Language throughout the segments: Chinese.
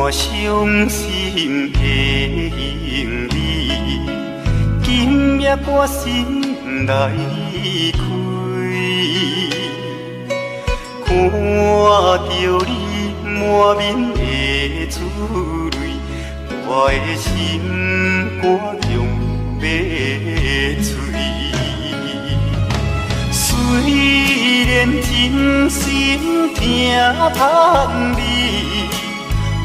我伤心的行李，今夜我心来开，看着你满面的珠泪，我的心肝强要碎。虽然真心疼痛你，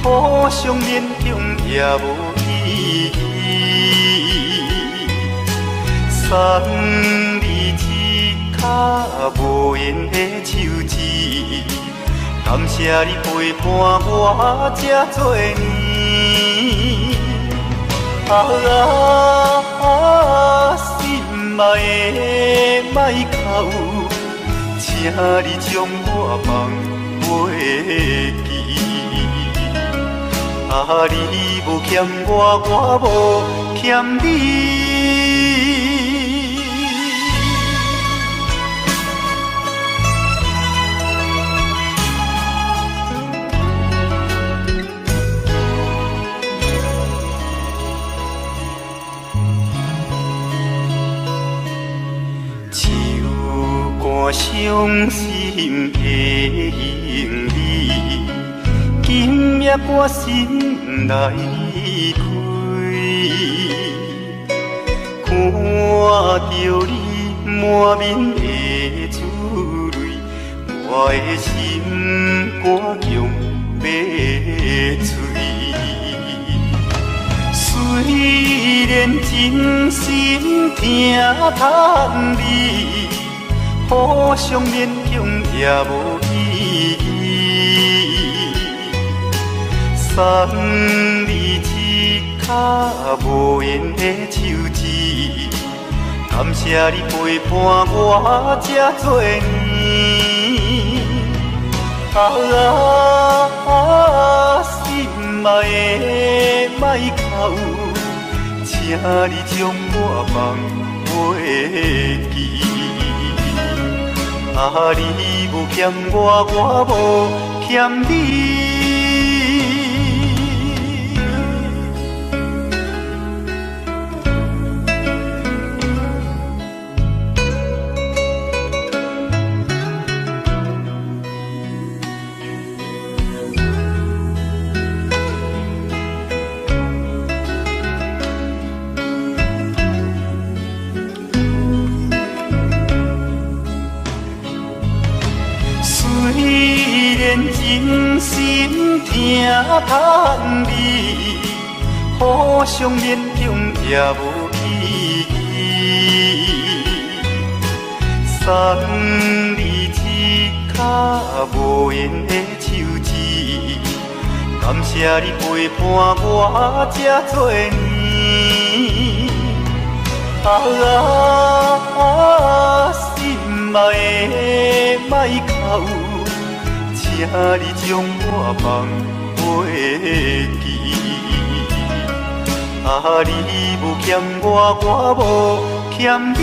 互相勉强也无意义。送你一卡无言的手指，感谢你陪伴我这多年。心爱的莫哭，请你将我放袂记。你无欠我，我无欠你。伤心的行李，今夜我心来开，看着你满面的珠泪，我的心肝强要碎。虽然真心疼痛你，互相勉强也无意义。送你一卡无言的手指，感谢你陪伴我这多年。心爱的莫哭，请你将我放袂记。你无欠我，我无欠你。虽然真心疼痛你，互相勉强也无意义。送你一卡无言的手指，感谢你陪伴我这多年。心爱的莫哭，请你将我放袂记。你无欠我，我无欠你。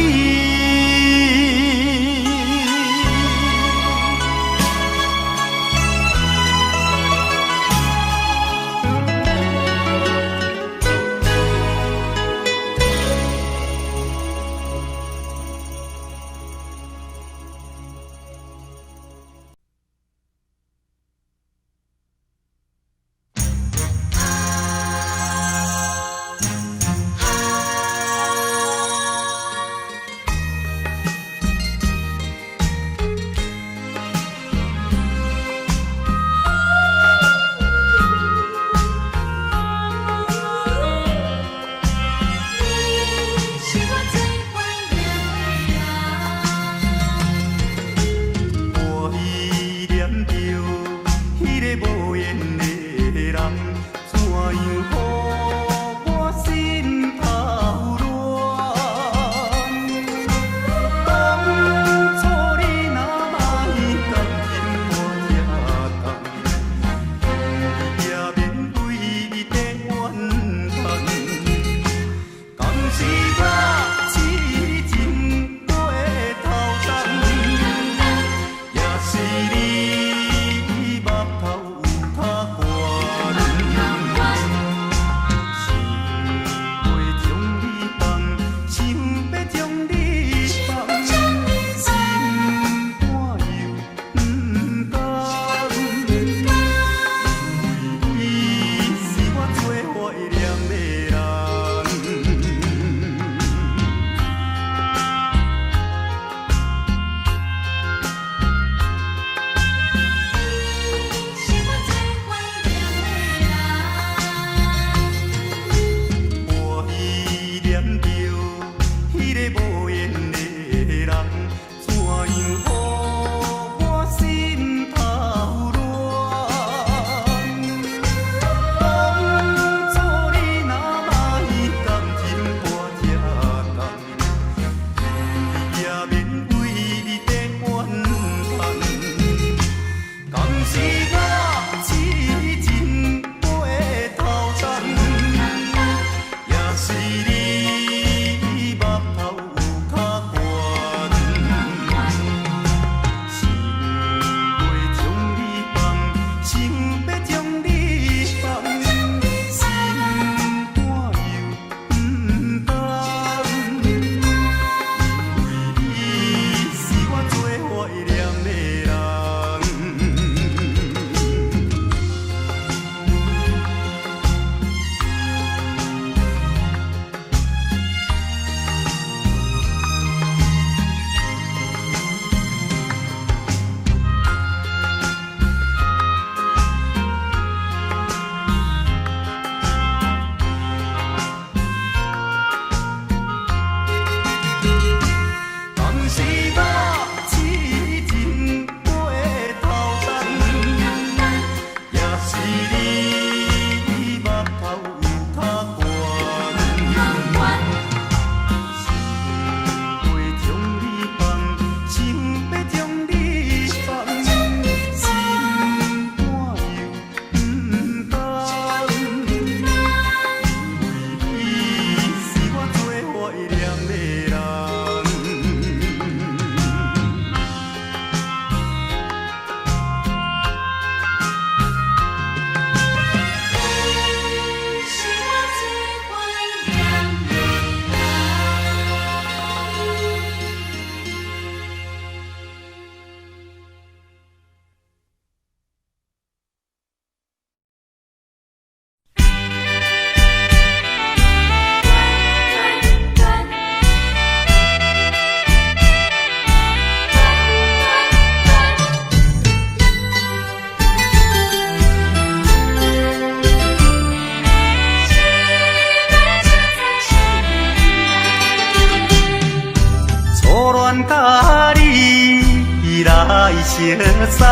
熟悉，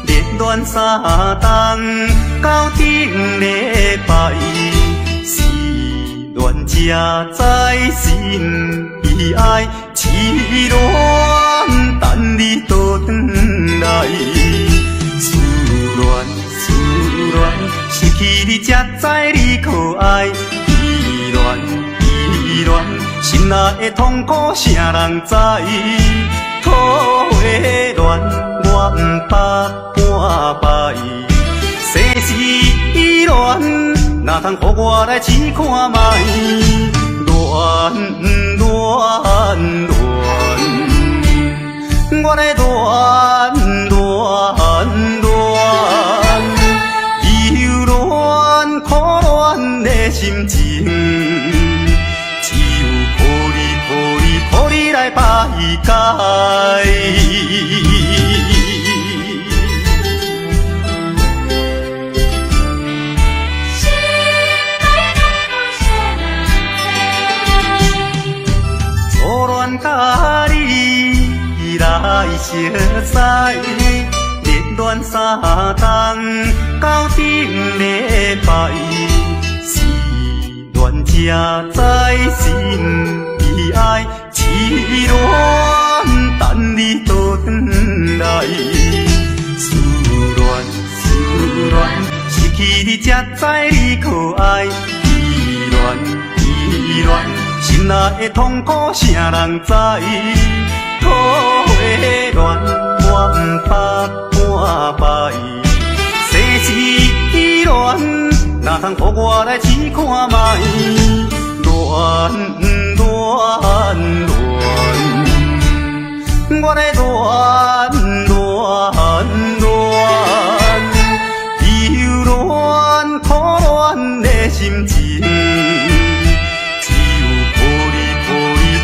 热恋三冬到顶礼拜，是恋才知心悲哀，痴恋等你倒转来。思恋，失去你才知你可爱，依恋，心内的痛苦谁人知？土花恋，我不怕半摆。世事恋，哪通予我来试看卖？恋，我来恋。苦恋的心情，只有抱你来排解。初恋甲你来熟悉。热恋三冬到顶礼拜，是恋才知心悲哀，痴恋等你倒转来。思恋，失去你才知你可爱，依恋，心内的痛苦谁人知？土花恋，我不怕半摆。世事恋，哪通予我来试看卖？恋，我来恋，忧恋苦恋的心情，只有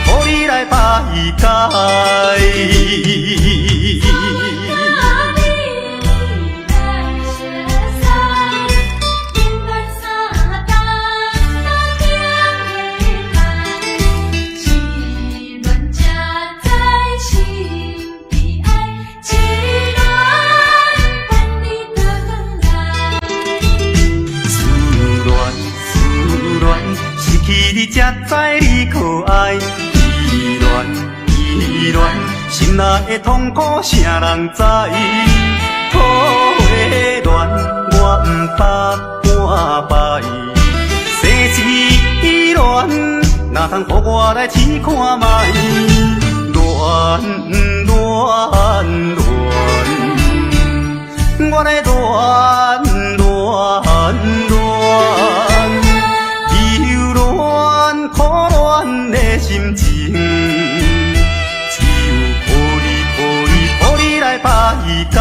抱你来排解。你才知你可爱，依恋，心内的痛苦谁人知？土花恋，我不怕半摆。世事恋，哪通予我来试看卖？恋，我来恋。苦恋的心情，只有抱你来排解。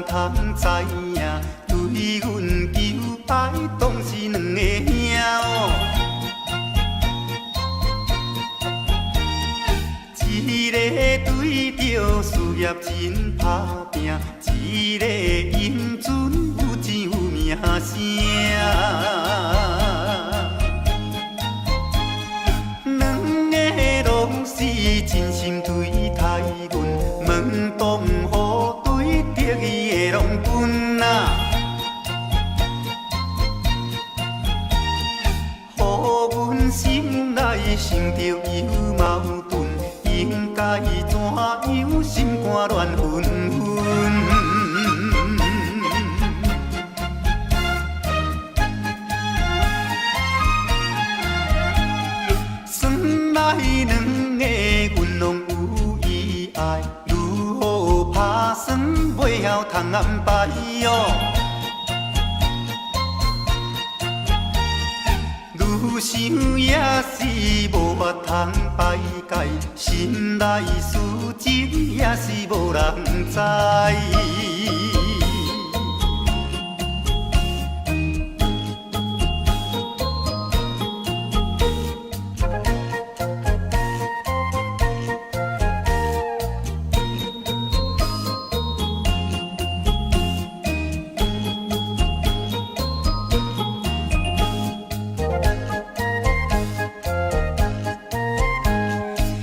通知影，对阮求爱当是两个兄哦。一个对着事业真打拼，一个英俊有钱有名声。两个拢是真心对待阮，门当户对得意的拢分啊。予阮心内想着有矛盾，应该怎样心肝乱纷纷？算来两个阮拢有意爱，如何打算袂晓通安排哟？愈想也是无法通排解，心内事情也是无人知。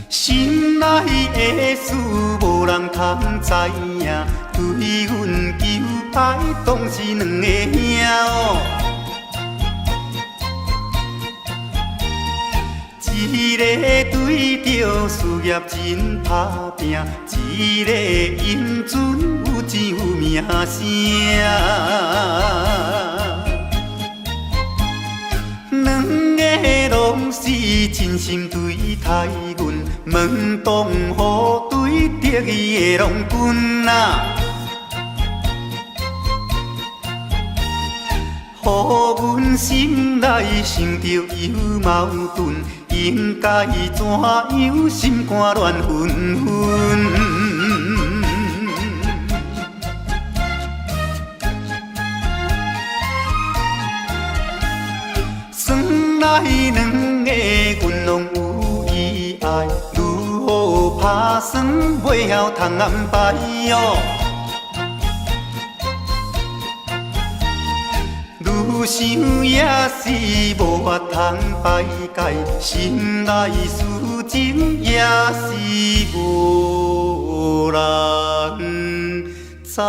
心内的事无人通知影，对阮求爱当是两个兄哦。一个对着事业真打拼，一个英俊有钱有名声。两个拢是真心对待阮，门当户对得意的拢分啊。予阮心内想着有矛盾，应该怎样心肝乱纷纷？算来两个阮拢有意爱，如何打算袂晓通安排哟？愈想也是无法通排解，心内事情也是无人知。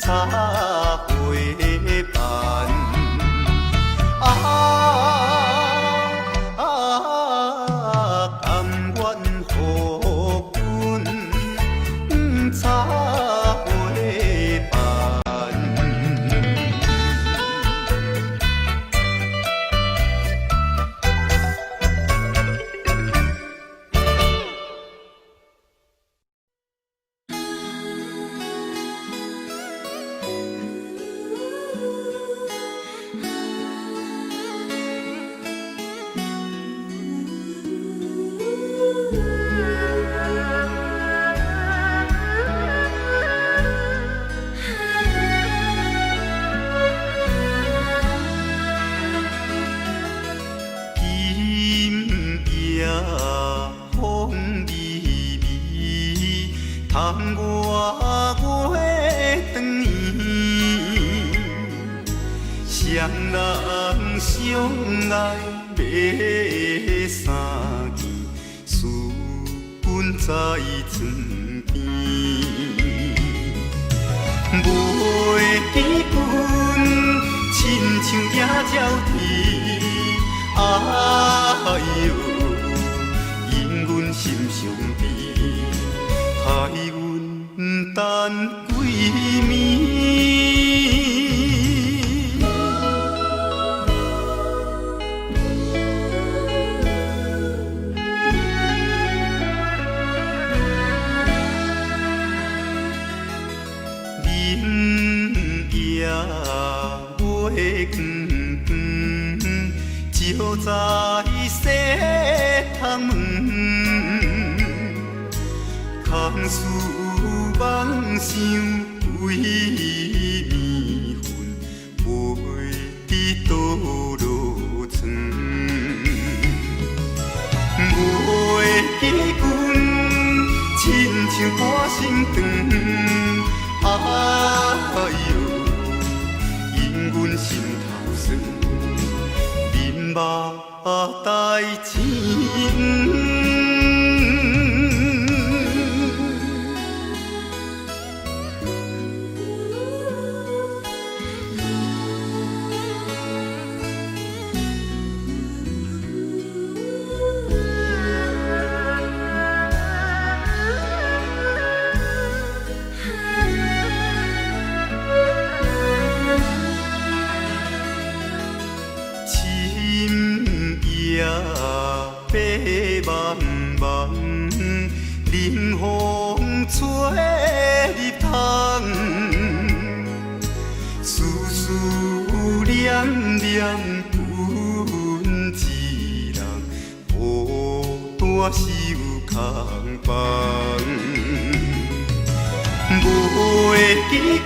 茶花瓣。甘愿予阮茶花瓣。窗外月长圆，双人相爱买衫件，思阮在床边，袂记阮亲像野鸟啼，哎哟，因阮心伤悲。害阮等几暝，人夜月光，照在西窗门。空思梦想为暝昏，袂倒落床。袂记阮亲像半身长，哎哟，因阮心头酸，面目带情。白茫茫，冷风吹入窗，思思念念阮一人，孤单是有空房。袂记阮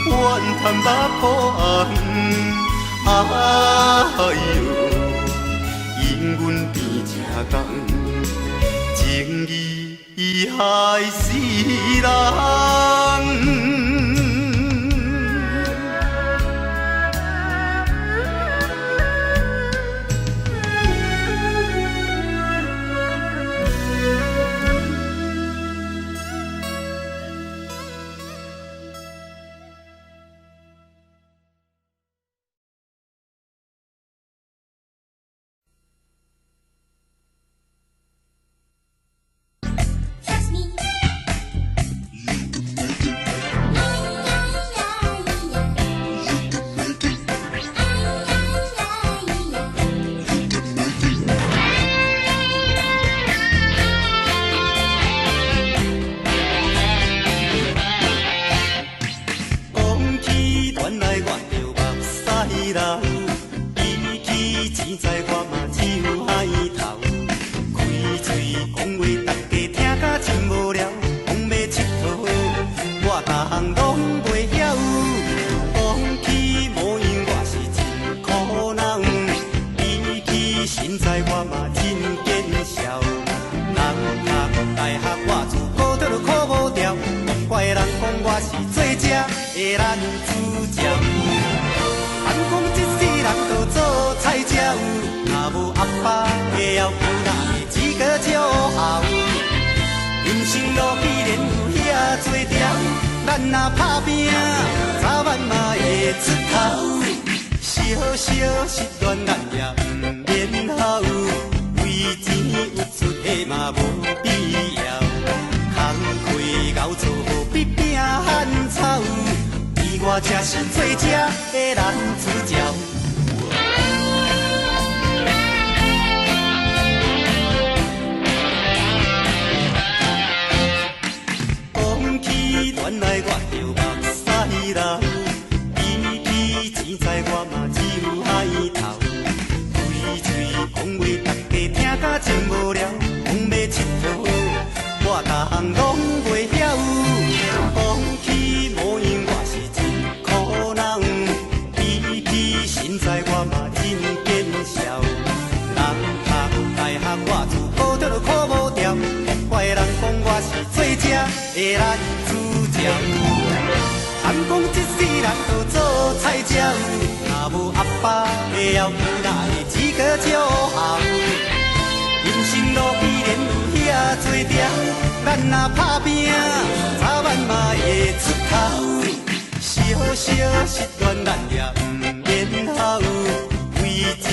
怨叹目苦红，哎哟。因阮边吃工，情义害死人。咱咱若打拼，早晚嘛会出头。小小失恋，咱也毋免好，为钱有出的嘛无必要。空开熬做必拼汉草，而我才是最正的男主角。讲起恋爱，我就目屎流。比起钱财，我嘛只有海头。嘴嘴讲话，大家听甲真无聊。讲要佚佗，我逐项拢袂晓。讲起模样，我是真苦恼。比起身材，我嘛真见笑。人读大学，我自考得考无调。怪人讲我是最正的男主角。谈讲一世人都做菜鸟，若无阿爸的后，哪会资格照后？人生路既然有遐多条，咱若打拼，早晚嘛会出头。小小失恋，咱也毋免好，为钱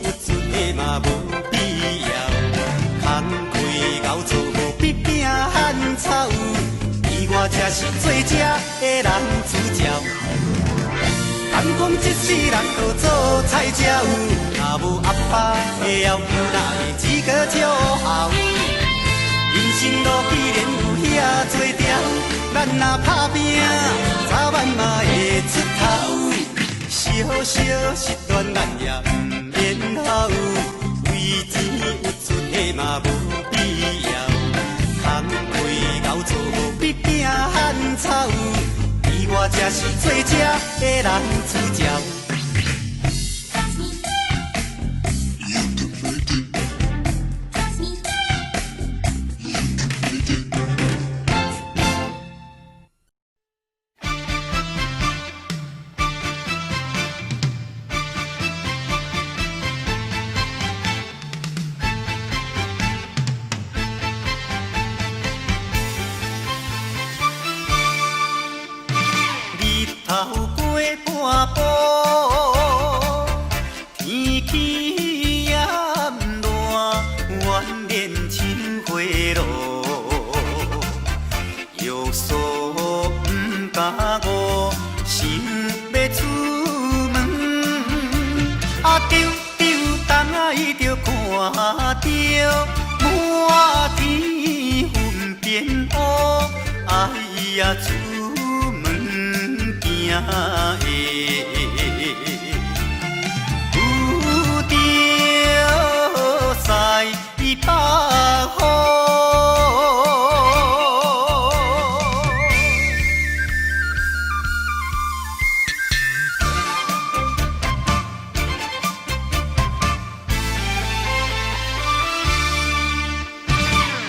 有出的嘛无必要。空开熬做无必拼汉草。我才是最正的男主角。谈讲一世人都做菜鸟，若无阿爸的后，哪会资格照后？人生路既然有遐多条，咱若打拼，早晚嘛会出头。小小失恋，咱也毋免好，为钱有出的嘛无必要。空开熬做必拼汉草，而我才是最正的男主角。头过半步，天气炎热，怨念像花落，约束不敢误，想要出门，丢东来就看到满天云变乌，哎呀！有着西北风。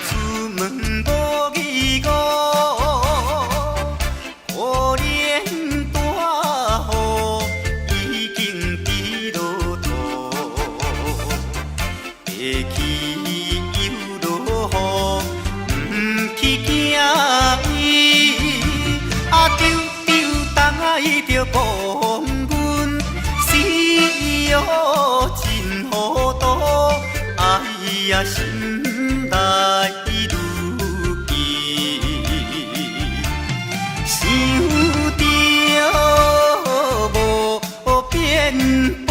出门无义务。着讲阮死哟真糊涂，哎呀心内如记，想着无变步。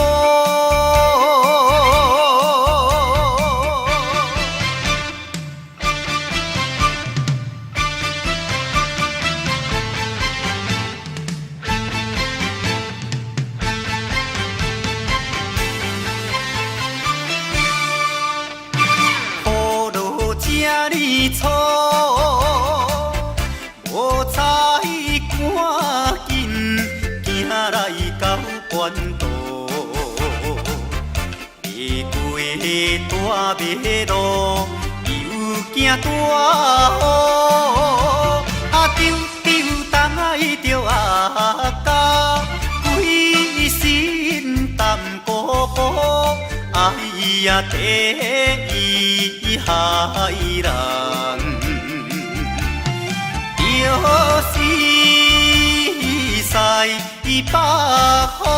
错，无采赶紧行来到关渡，迷过大马路，又惊大雨，丢东来着阿家，规身淡薄薄，哎呀第一害人。就是大雨。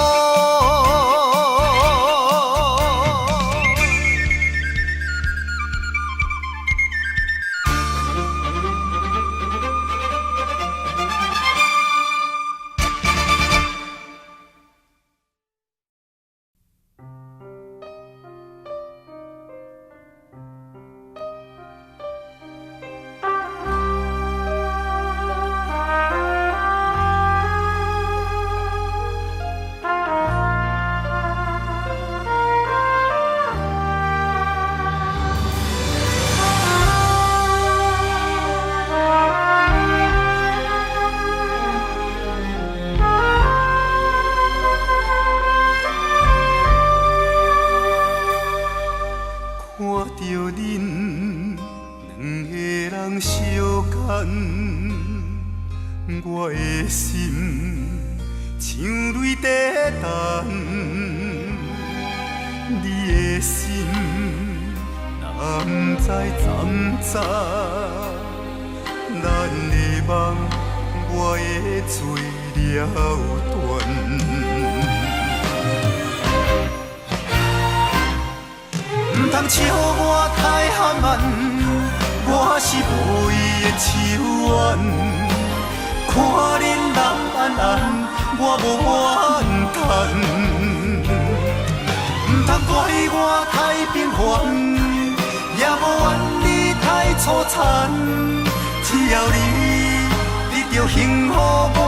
我的心像泪在等，你的心哪不知怎早，咱的梦我的做了断。不通笑我太含慢，我是无意的手腕。看恁人安安，我无怨叹。不通怪我太平凡，也无怨你太粗残。只要你得到幸福，我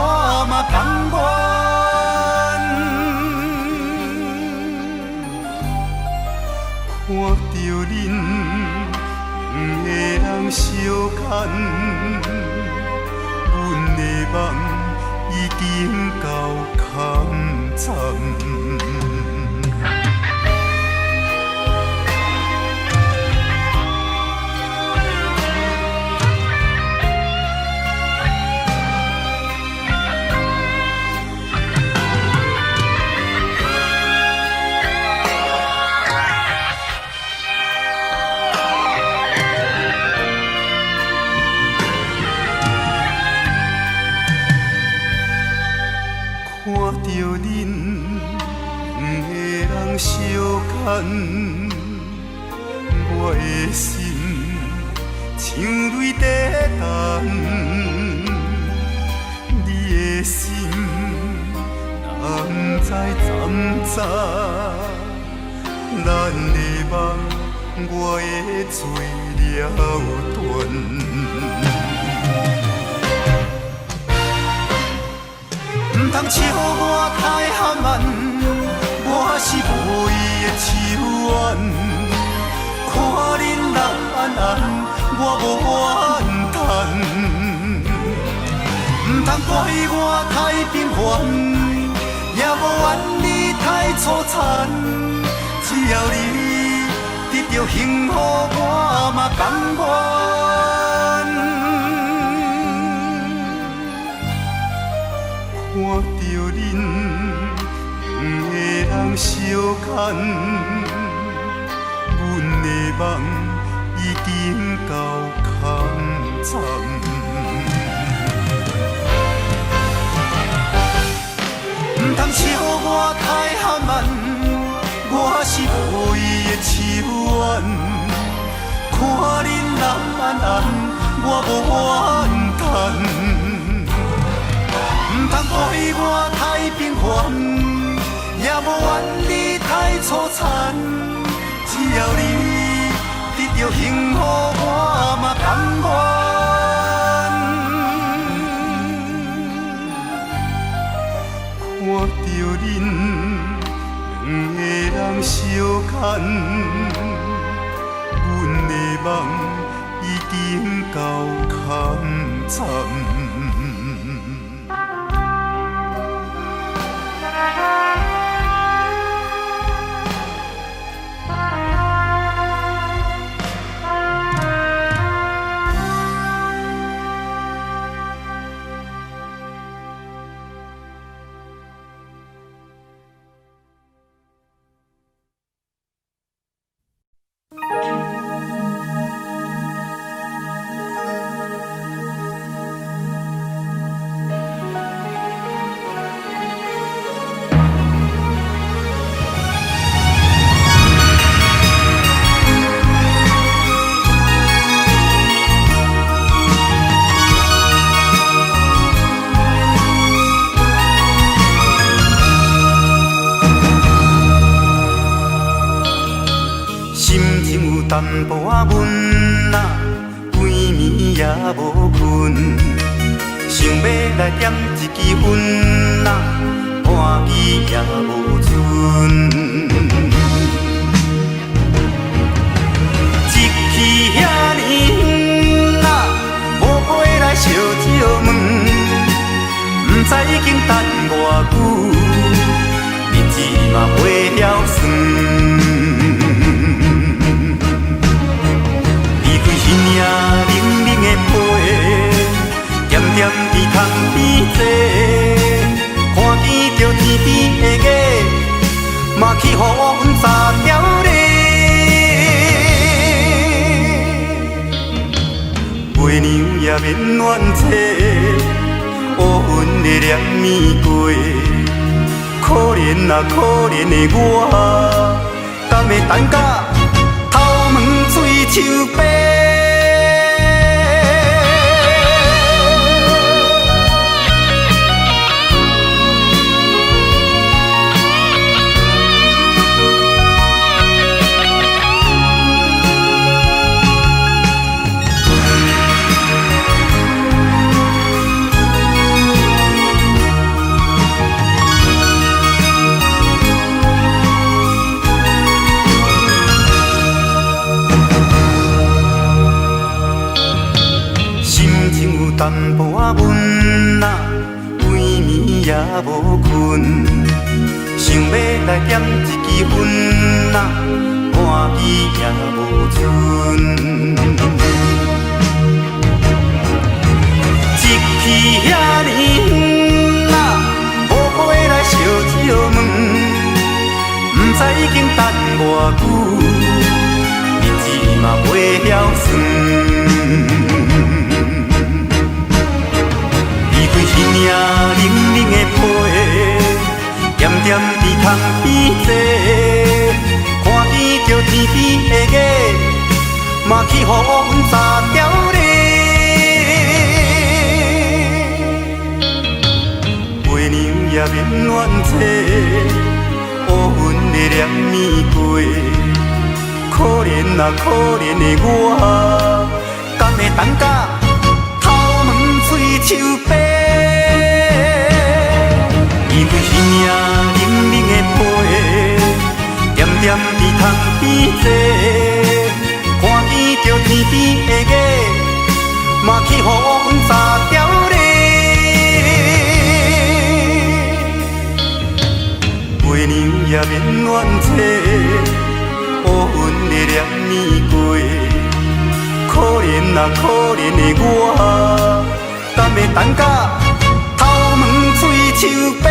嘛甘愿。看着恁两个人相牵。阮的梦已经到空站，相牵，我的心像泪在等，你的心哪不知怎早，咱的梦我会做了断。不通笑我太含慢，我是无意的手腕。看恁人安安，我无怨叹。不通怪我太平凡，也无怨你太粗残。只要你得到幸福，我嘛甘愿。看着恁两个人相牵，阮的梦已经到空站。不通笑我太含慢，我是无意的手腕。看恁人安安，我无怨叹。不通怪我太平凡，也无怨你太粗残。只要你得到幸福，我嘛甘愿。看着恁两个人相牵，阮的梦已经到空站。淡薄仔阮啊，规暝也无困，想要来点一支烟啊，半支也无剩。一去遐尼远啊，无回来烧酒问，不知已经等偌久，日子嘛袂晓算。那冷冷的被，点点伫窗边坐，看见着天边的月，嘛去予阮撒条咧。月娘也免怨嗟，乌云的念暝过，可怜啊可怜的我，敢会等甲头毛水树白？淡薄仔阮啊，规暝也无困，想要来点一支烟啊，半支也无剩。一去遐尼远啊，无回来烧酒问，不知已经等偌久，日子嘛袂晓算。那冷冷的被，点点伫窗边坐，看见着天边的月，嘛去予阮撒条咧。月娘也免怨嗟，乌云的念暝过，可怜啊可怜的我，敢会等甲头毛水树白？伊对那冷冷的被，点点伫窗边坐，看见着天边的月，嘛去予阮撒条咧。月娘也免怨嗟，乌云的念暝过，可怜啊可怜的我，敢会等甲头毛水树白？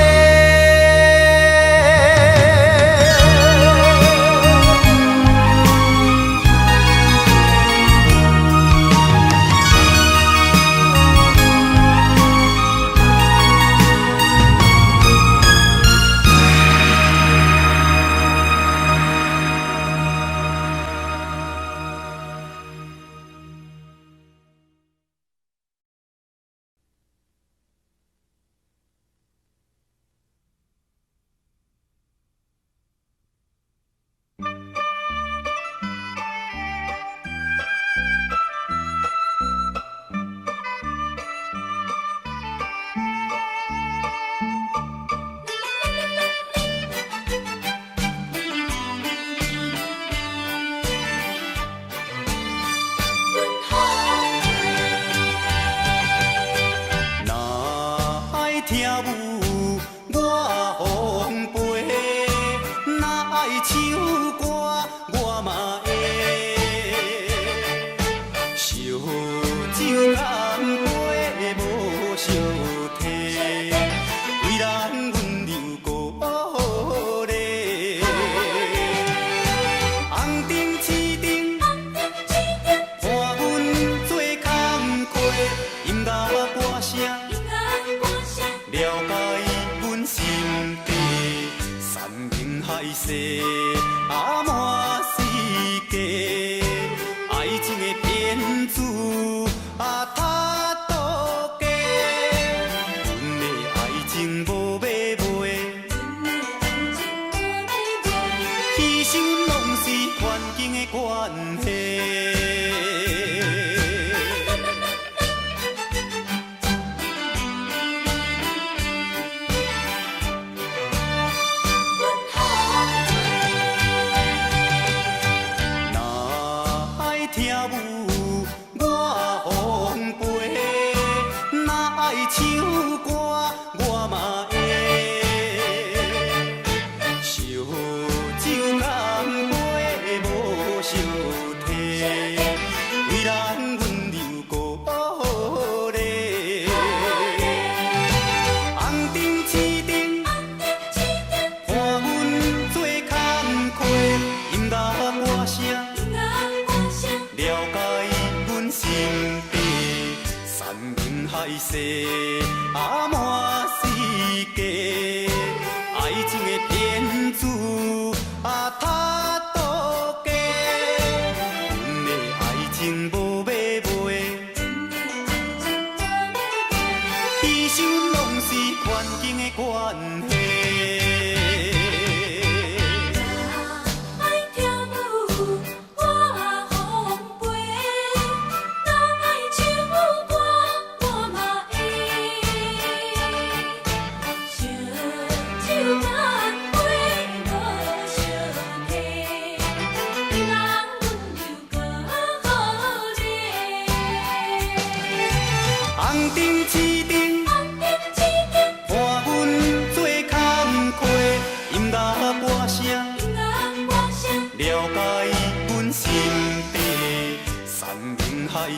关系。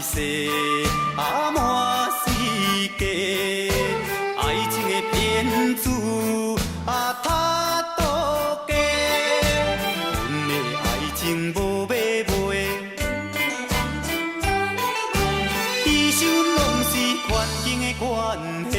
世满世界，爱情的骗子他多假，阮的爱情无买卖，一生拢是环境的关系。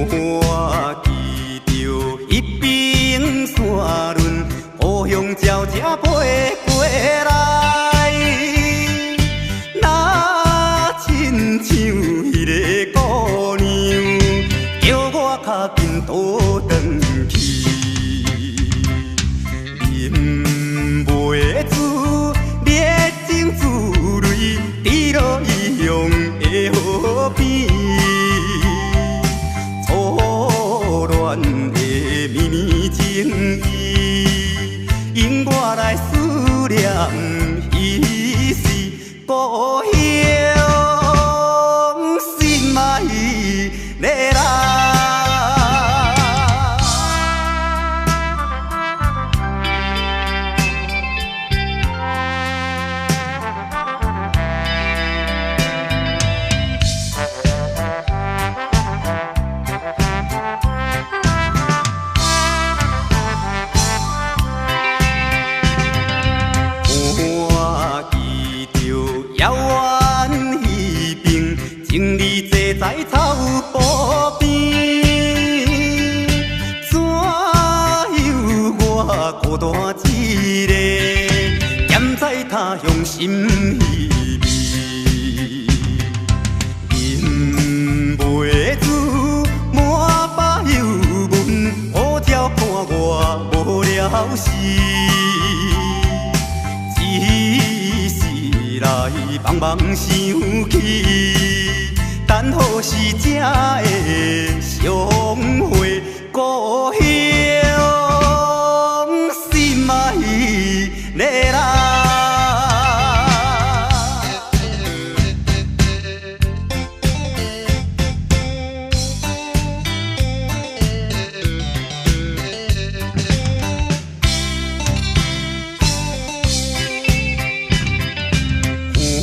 我记着一边山峦，故乡鸟只飞过来，那亲像迄个姑娘，叫我较紧倒转去。饮袂住烈情自泪，滴落异乡的河边。恋的绵绵情意，因我来思念彼时故乡，心嘛伊咧来。情侣坐在草坡边，怎有我孤单一个，踮在他乡心稀微。饮袂住满腹忧闷，好鸟看我无了时，一时来茫茫想起。等何时才会相会故乡？心嘛伊咧来。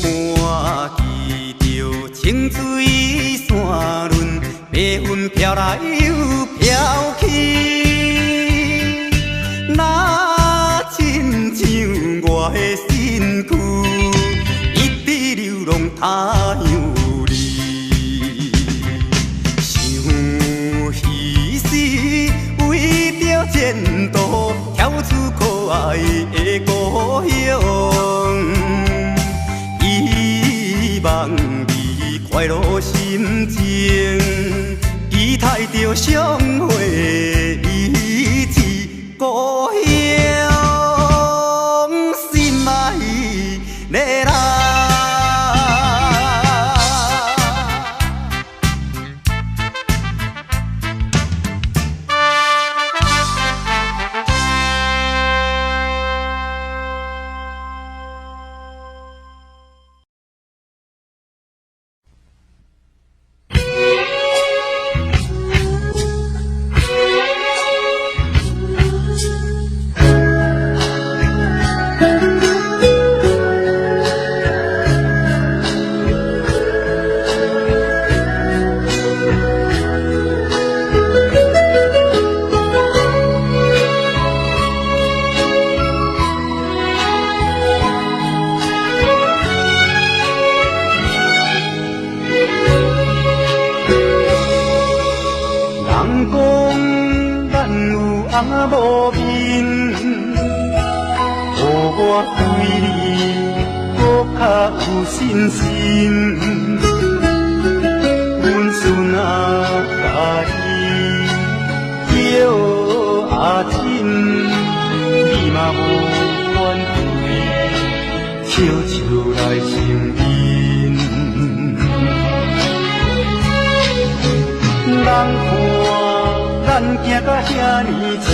我记着清水山峦，白云飘来又飘去，那亲像我的身躯，一直流浪他乡里。想彼时为着前途，跳出可爱的故乡。望你快乐心情，期待着相会一次故乡，心嘛伊咧来。人无面，予我对你搁较有信心。阮孙啊，甲你阿亲，你嘛无反对，笑笑来承认。人看咱行甲遐尼深，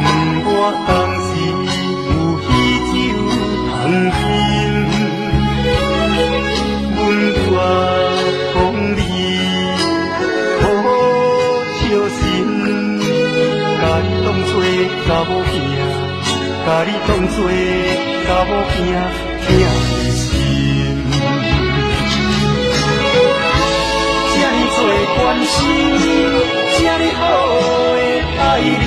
问我当时有喜酒通饮，阮我讲你好小心，甲你当作查某囝，甲你当作查某囝疼你心。多关心，这么好的爱人，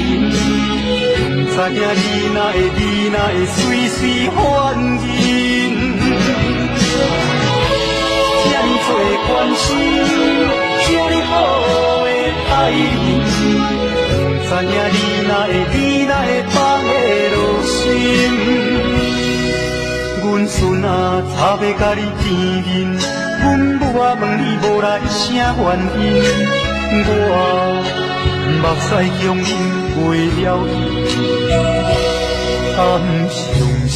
不知影你哪会随随反人。这么多关心，这么好的爱人，不知影你哪会放下落心。阮孙啊，差要甲你见面。阮母啊问你无来啥原因，我目屎强忍袂了伊，暗伤心。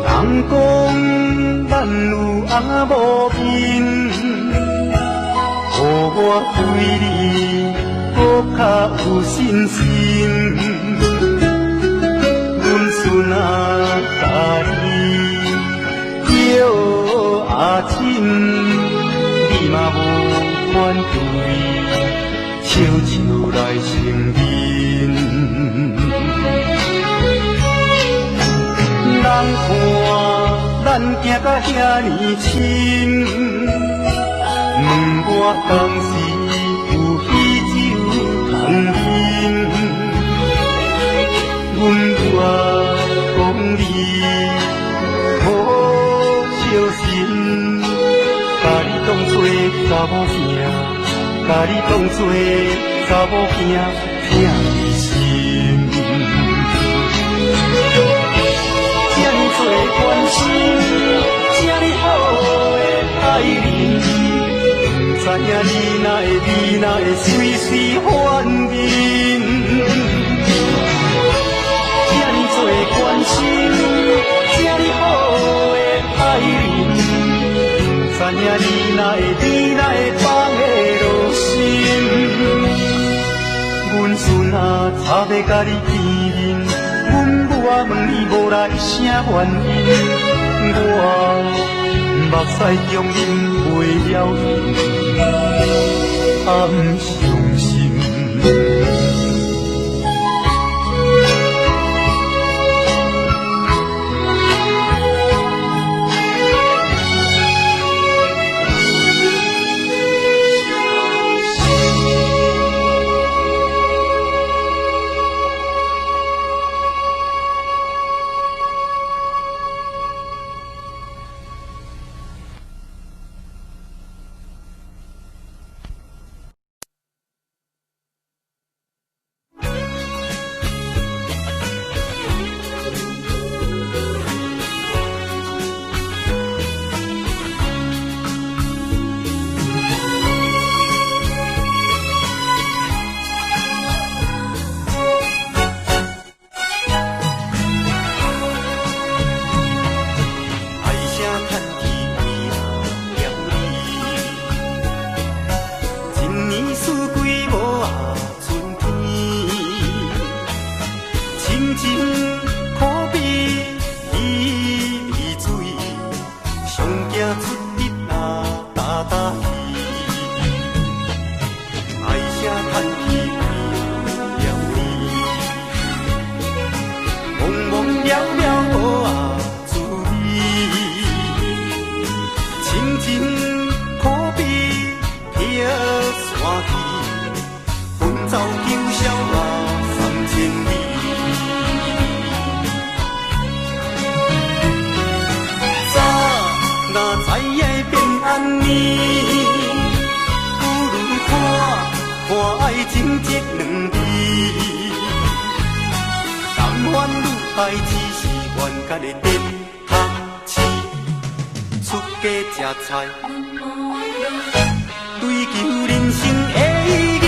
人讲咱有阿无面，予我对你搁较有信心。阮孙啊，甲你叫阿亲，你嘛无反对，笑笑来承认。人看咱行甲遐尼深，问我当时有喜酒通饮，阮我讲你好小心，甲你当作查某囝，甲你当作查某囝疼你心。多关心，这么好的爱人，不知影你哪会随随反人。这么多关心，这么好的爱人，不知影你哪会放下落心。阮孙啊，差要甲你见面。阮母啊问你无来啥原因，我目屎强忍袂了伊，暗伤心。惯甲你得读书，出家食菜，追求人生的意义。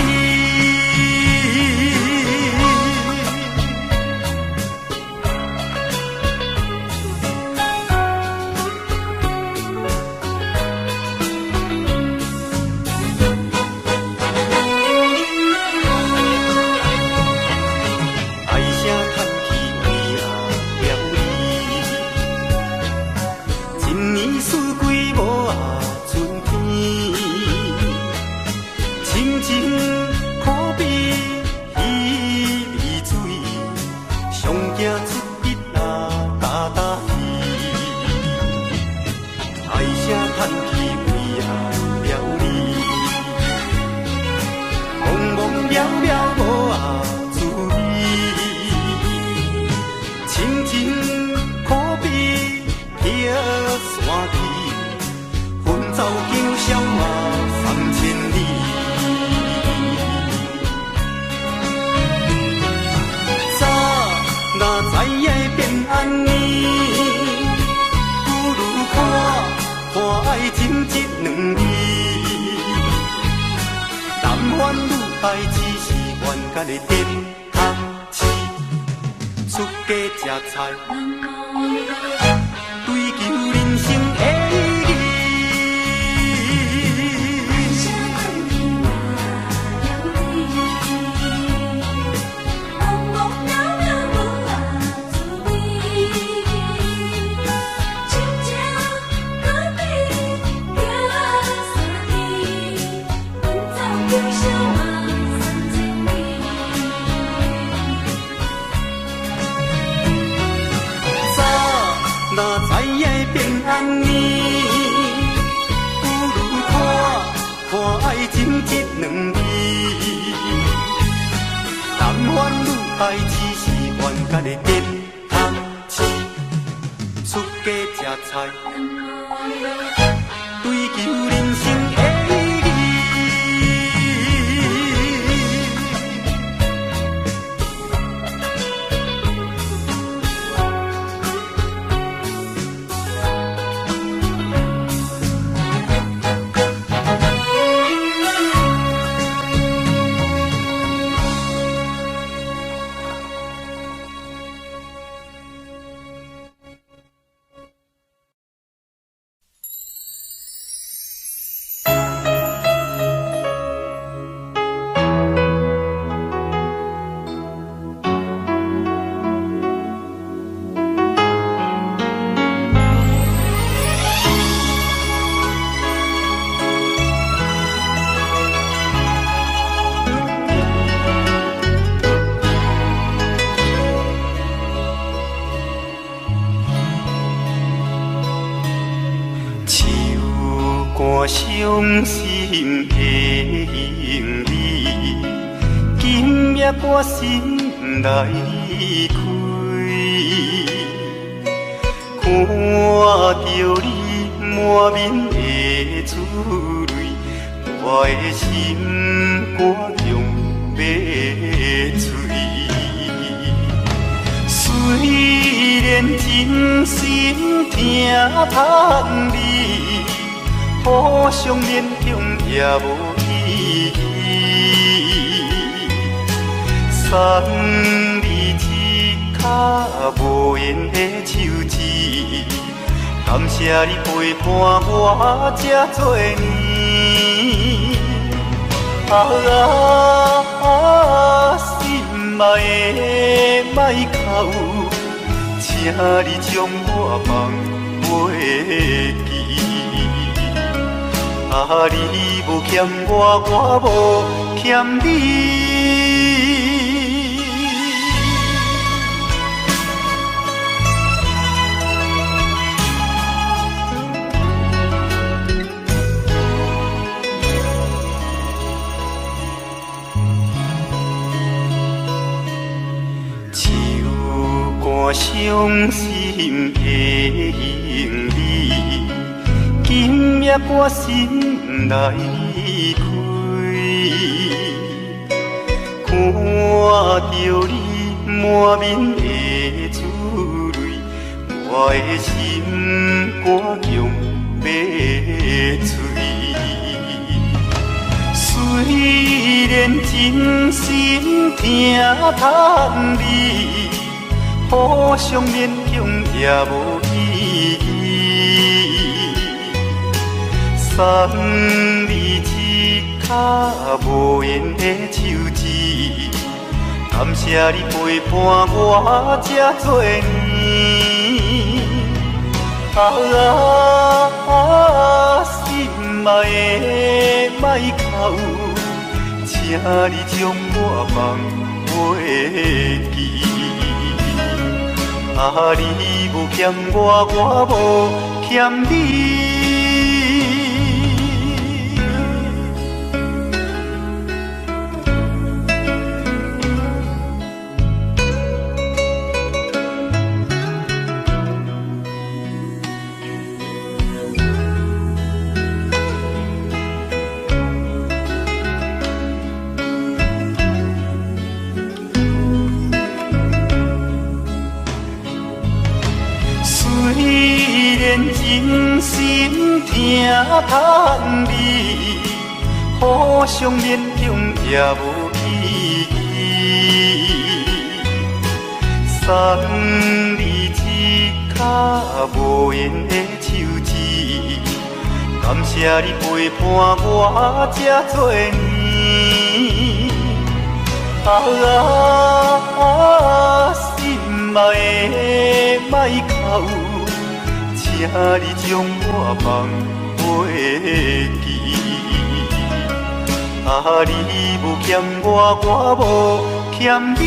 爱只是愿甲你得读书，出家食菜，追求人生的意义。安年，不如看爱情这两字，但愿女孩只是愿甲你得读书，出家食菜，追求人生的意义。伤心的行李，今夜我心来开，看着你满面的珠泪，我的心肝中要碎。虽然真心疼盼你，互相勉强也无意义，送你一卡无言的手指，感谢你陪伴我这多年。心爱的莫哭，请你将我放袂记。你无欠我，我无欠你。手竿伤心的行李，今夜我心来开，看着你满面的珠泪，我的心歌强要醉。虽然真心疼叹你，互相勉强也无意义。送你一卡无言的手指，感谢你陪伴我这多年。心爱的莫哭，请你将我放袂记。你无欠我，我无欠你。虽然真心疼叹你，互相勉强也无意义。送你一卡无言的手指，感谢你陪伴我这多年。心爱的莫哭，请你将我放袂记。你无欠我，我无欠你。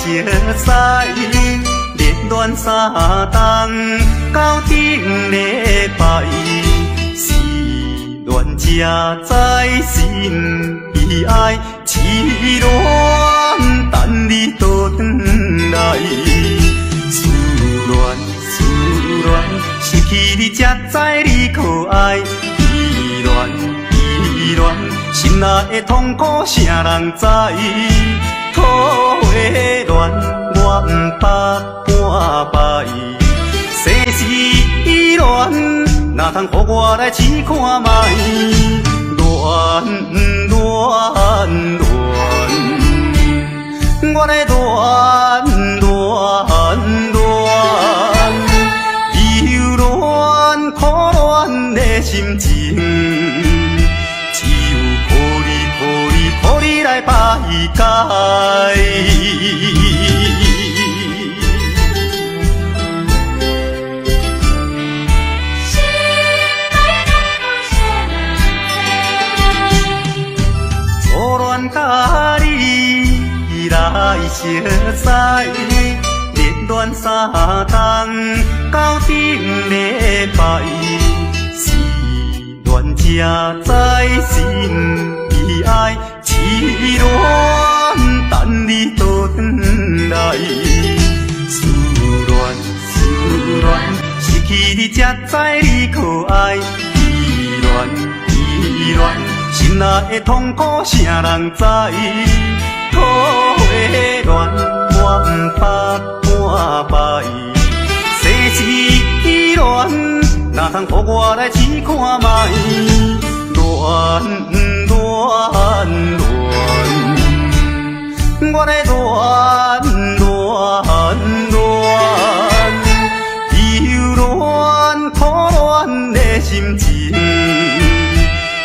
熟悉，热恋三冬到顶礼拜，是恋才知心悲哀，痴恋等你倒转来。思恋，失去你才知你可爱。依恋，心内的痛苦谁人知？土花恋，我毋捌半摆。世事恋，哪通予我来试看卖？恋，我来恋。苦恋的心情，只有抱你来排解。初恋甲你来熟悉。热恋三冬到顶礼拜，是恋才知心悲哀，痴恋等你倒转来。思恋，失去你才知你可爱。依恋，心内的痛苦谁人知？土花恋，我毋捌半摆。世事恋，哪通予我来试看卖？恋，我来恋。依恋苦恋的心情，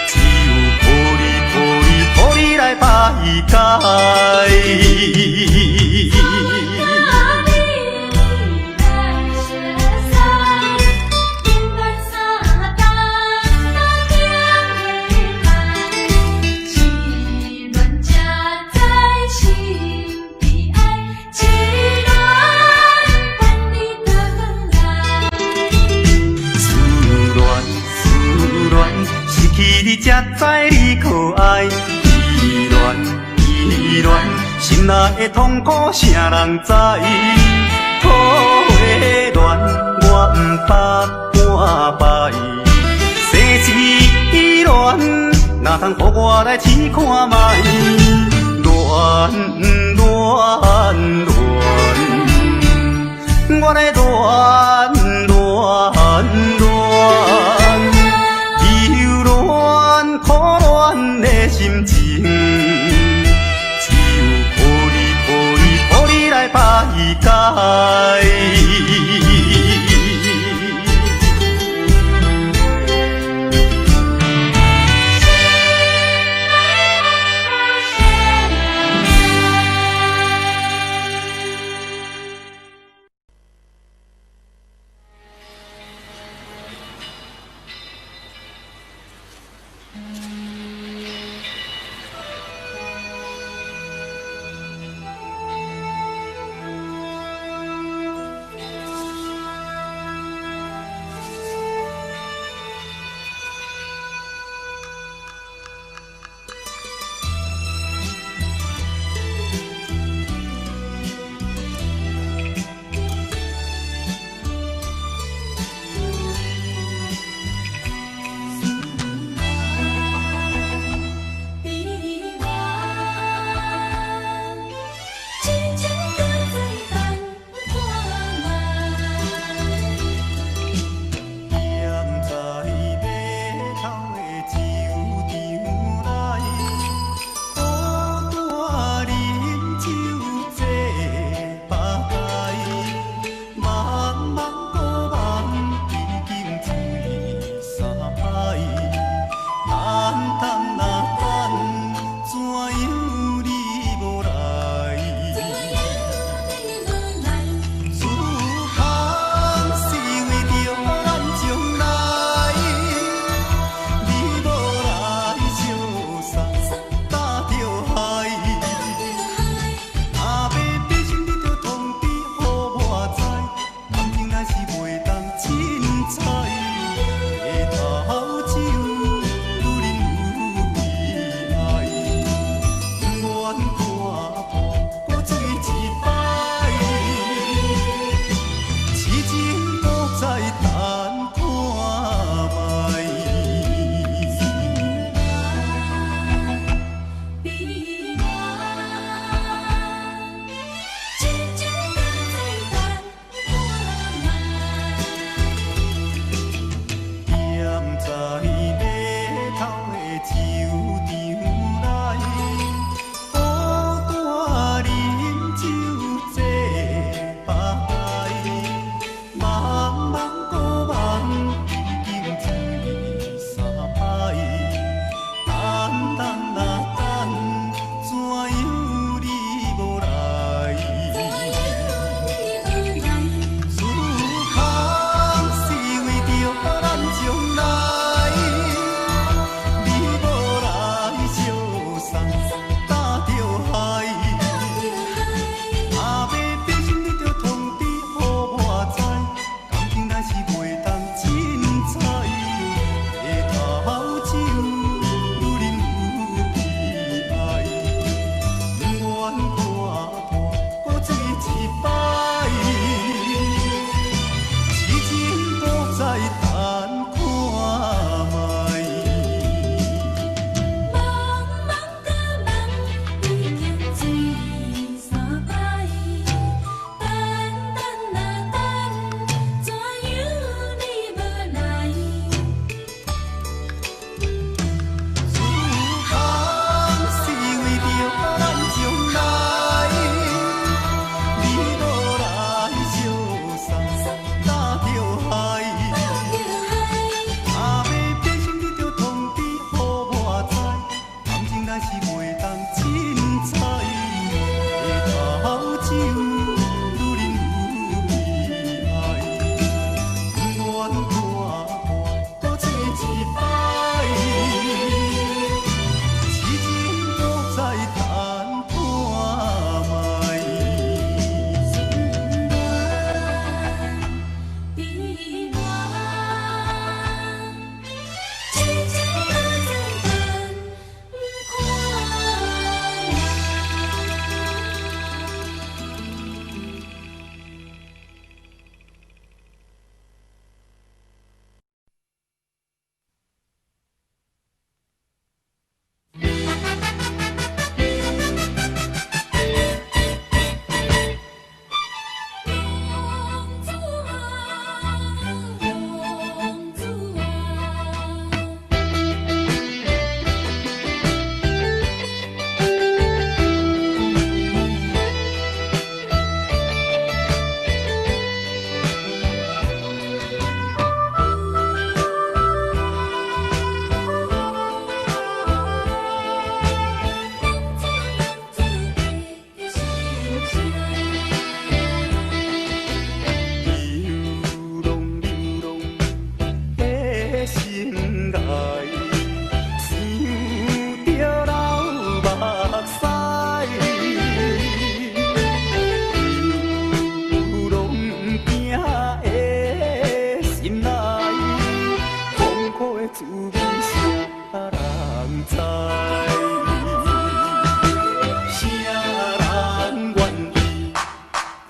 只有抱你来排解。你才知你可爱。依恋，心内的痛苦谁人知？土花恋，我毋捌半摆。世事恋，哪通予我来试看卖？恋，我来恋。苦恋的心情，只有抱你来排解。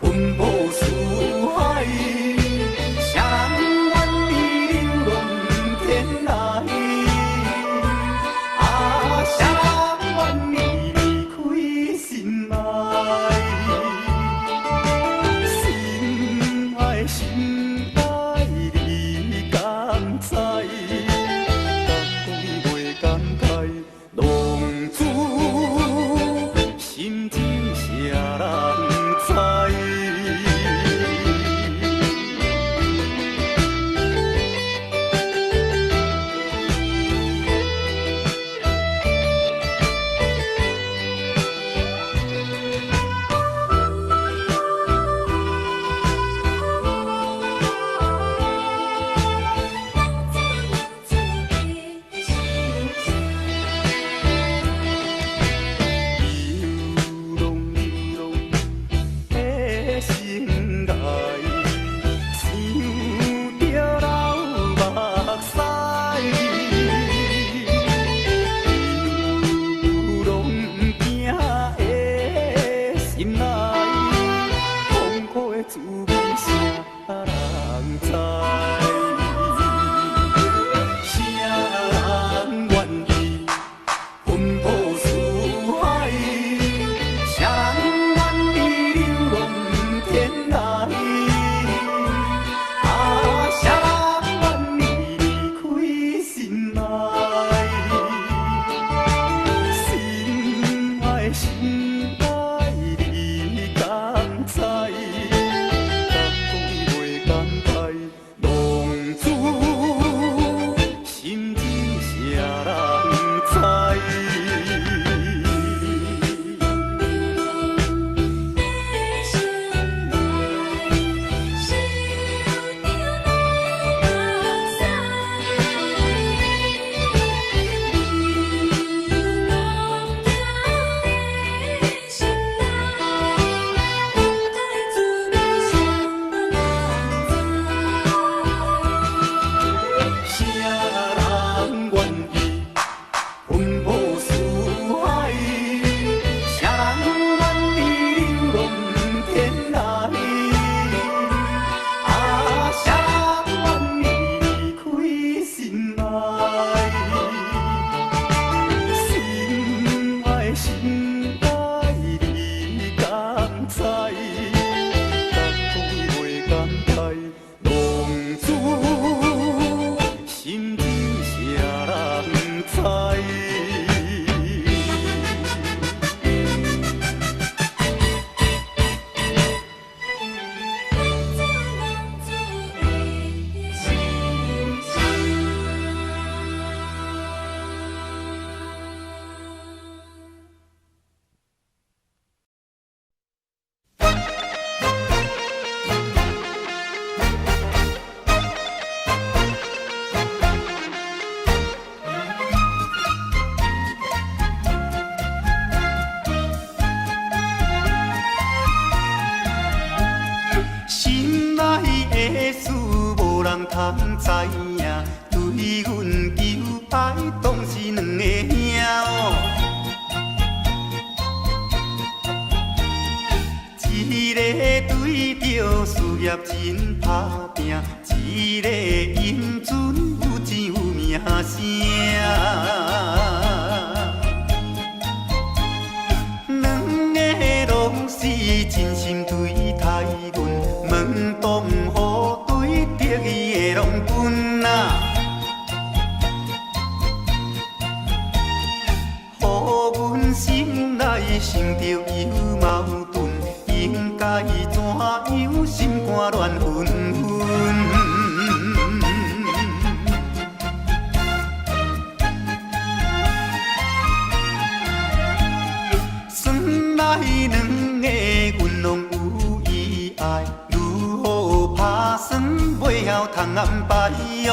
奔波四海，啥人愿意流浪天涯？啊，啥人愿意离开心爱？心爱心爱你敢知？讲袂感慨，浪子心情啥人知？通知影，对阮求爱当是两个兄哦。一个对着事业真打拼，一个因准有钱有名声。两个拢是真心对待阮，门当户对得意的拢分啊。予阮心内想着有矛盾，应该怎样心肝乱纷纷？算来两个阮拢有意爱，如何打算袂晓通安排哟？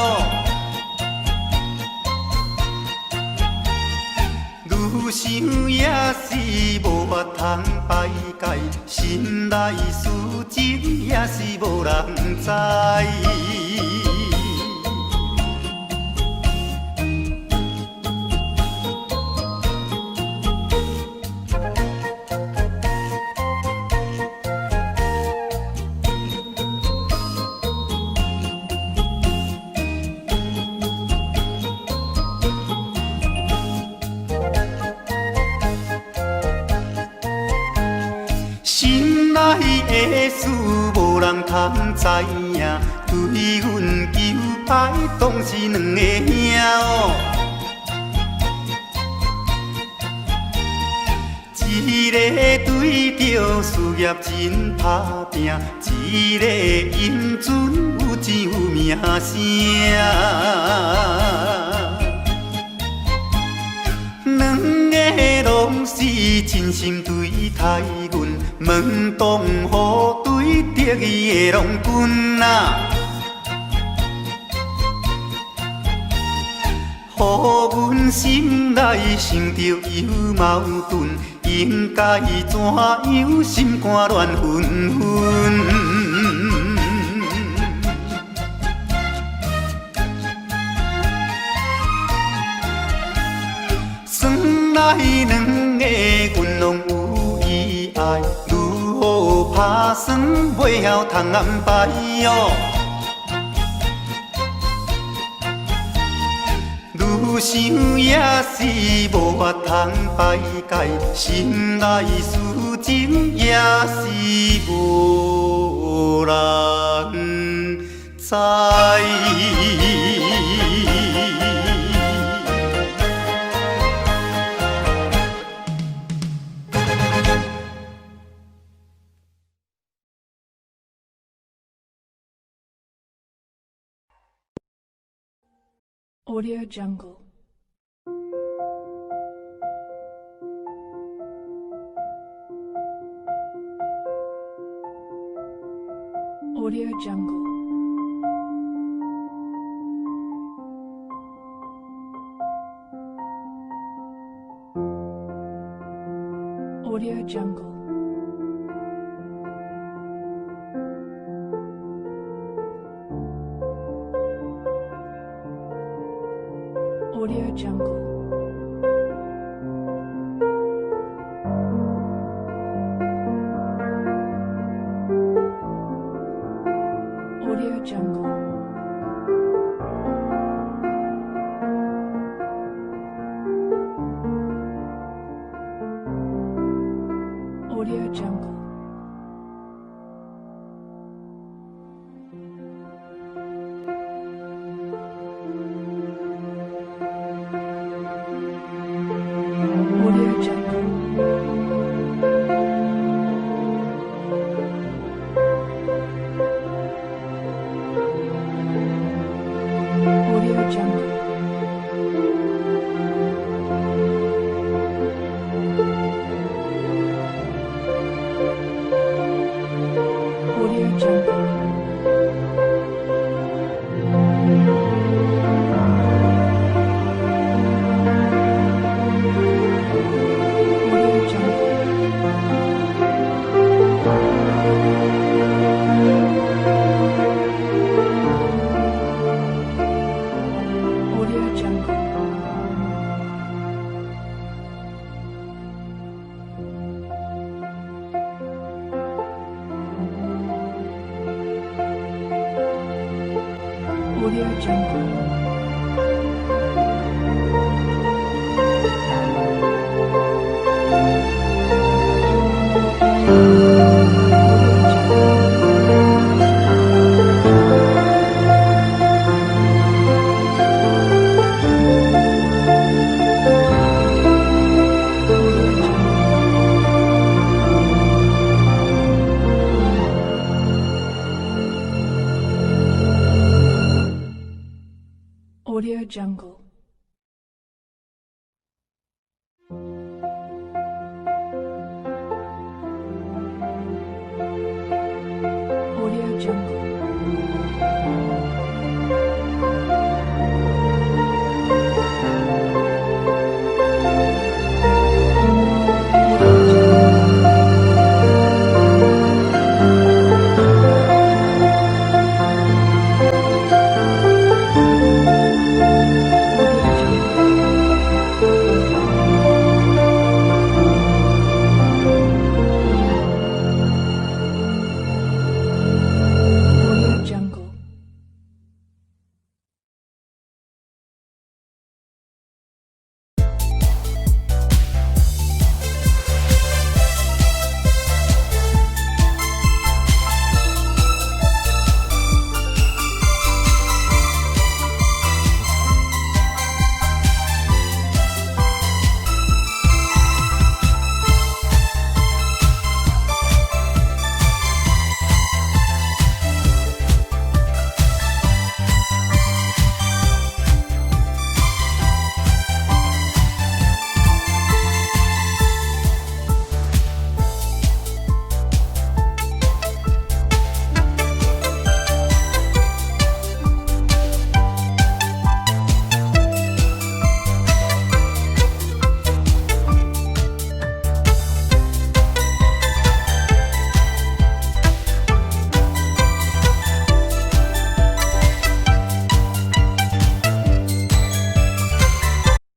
愈想也是无法通排解，心内事情也是无人知。的事无人通知影，对阮求爱当是两个兄哦。一个对着事业真打拼，一个因准有钱有名声。两个拢是真心对待阮，门当户对得意的郎君啊。予阮心内想着有矛盾，应该怎样心肝乱纷纷？算来两个阮拢有意爱，如何打算袂晓通安排哦？愈想也是无法通排解，心内事情也是无人知。Audio Jungle. Audio Jungle. Audio Jungle. Audio Jungle. Audio Jungle. Audio Jungle. Audio Jungle. Audio Jungle. Audio Jungle. Audio Jungle. Audio Jungle. Audio Jungle. Audio Jungle. Audio Jungle.